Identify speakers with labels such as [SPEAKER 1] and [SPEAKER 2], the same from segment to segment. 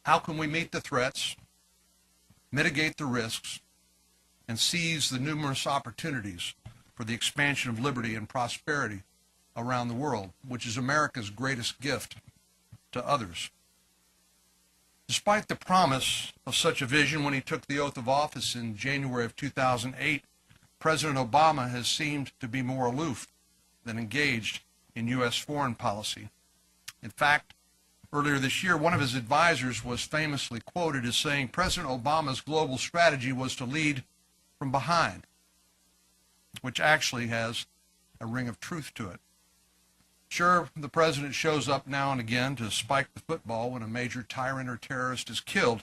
[SPEAKER 1] How can we meet the threats, mitigate the risks, and seize the numerous opportunities for the expansion of liberty and prosperity around the world, which is America's greatest gift to others? Despite the promise of such a vision when he took the oath of office in January of 2008, President Obama has seemed to be more aloof than engaged in U.S. foreign policy. In fact, earlier this year, one of his advisors was famously quoted as saying President Obama's global strategy was to lead from behind, which actually has a ring of truth to it. Sure, the president shows up now and again to spike the football when a major tyrant or terrorist is killed,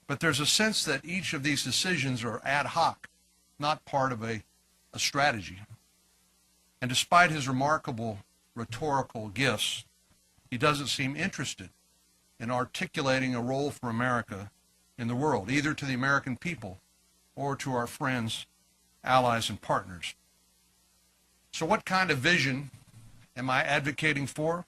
[SPEAKER 1] but there's a sense that each of these decisions are ad hoc, not part of a strategy. And despite his remarkable rhetorical gifts, he doesn't seem interested in articulating a role for America in the world, either to the American people or to our friends, allies, and partners. So what kind of vision am I advocating for?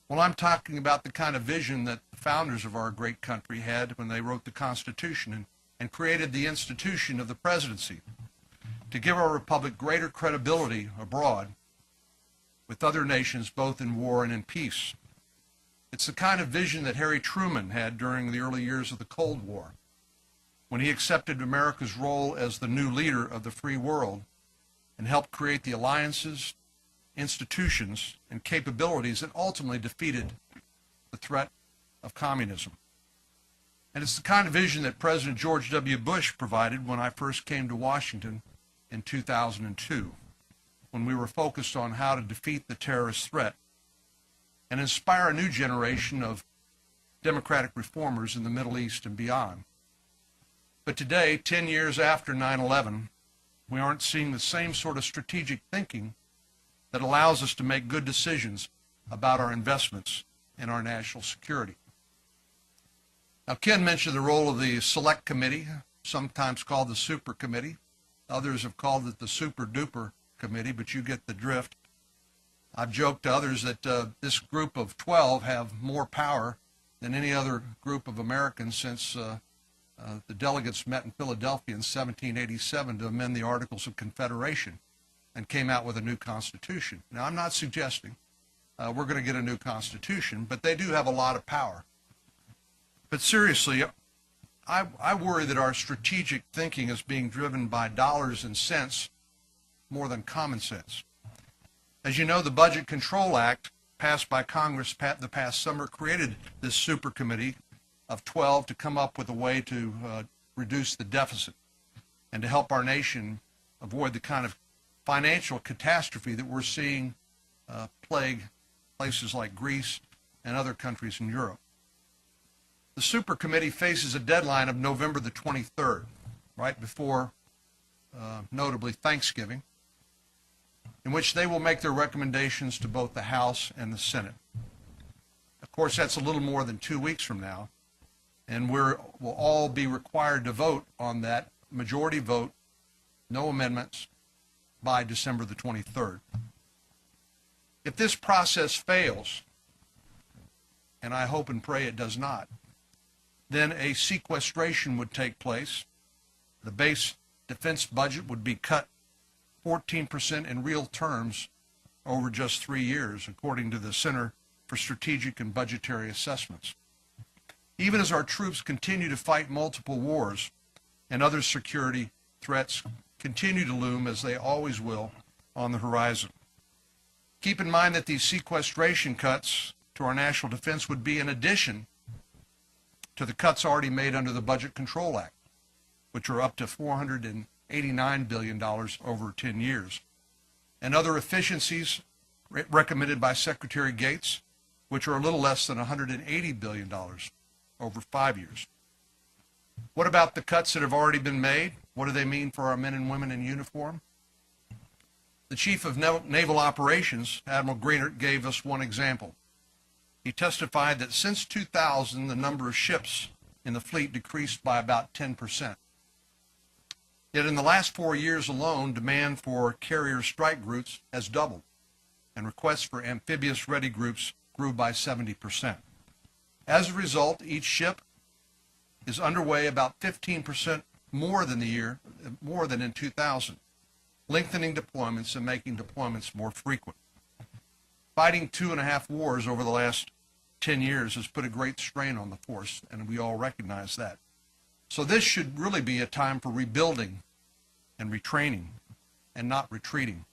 [SPEAKER 1] Well, I'm talking about the kind of vision that the founders of our great country had when they wrote the Constitution and created the institution of the presidency, to give our republic greater credibility abroad with other nations, both in war and in peace. It's the kind of vision that Harry Truman had during the early years of the Cold War, when he accepted America's role as the new leader of the free world and helped create the alliances, institutions, and capabilities that ultimately defeated the threat of communism. And it's the kind of vision that President George W. Bush provided when I first came to Washington in 2002, when we were focused on how to defeat the terrorist threat and inspire a new generation of democratic reformers in the Middle East and beyond. But today, 10 years after 9/11, we aren't seeing the same sort of strategic thinking that allows us to make good decisions about our investments in our national security. Now, Ken mentioned the role of the Select Committee, sometimes called the Super Committee. Others have called it the Super Duper Committee, but you get the drift. I've joked to others that this group of 12 have more power than any other group of Americans since the delegates met in Philadelphia in 1787 to amend the Articles of Confederation and came out with a new constitution. Now, I'm not suggesting we're going to get a new constitution, but they do have a lot of power. But seriously, I worry that our strategic thinking is being driven by dollars and cents more than common sense. As you know, the Budget Control Act passed by Congress the past summer created this super committee of 12 to come up with a way to reduce the deficit and to help our nation avoid the kind of financial catastrophe that we're seeing plague places like Greece and other countries in Europe. The super committee faces a deadline of November the 23rd, right before, notably, Thanksgiving, in which they will make their recommendations to both the House and the Senate. Of course, that's a little more than 2 weeks from now, and we'll all be required to vote on that majority vote, no amendments, by December the 23rd. If this process fails, and I hope and pray it does not, then a sequestration would take place. The base defense budget would be cut 14% in real terms over just 3 years, according to the Center for Strategic and Budgetary Assessments. Even as our troops continue to fight multiple wars and other security threats continue to loom, as they always will, on the horizon. Keep in mind that these sequestration cuts to our national defense would be in addition to the cuts already made under the Budget Control Act, which are up to $489 billion over 10 years, and other efficiencies recommended by Secretary Gates, which are a little less than $180 billion over 5 years. What about the cuts that have already been made? What do they mean for our men and women in uniform? The Chief of Naval Operations, Admiral Greenert, gave us one example. He testified that since 2000, the number of ships in the fleet decreased by about 10%. Yet in the last 4 years alone, demand for carrier strike groups has doubled, and requests for amphibious ready groups grew by 70%. As a result, each ship is underway about 15% more than in 2000, lengthening deployments and making deployments more frequent. Fighting 2.5 wars over the last 10 years has put a great strain on the force, and we all recognize that. So this should really be a time for rebuilding and retraining and not retreating.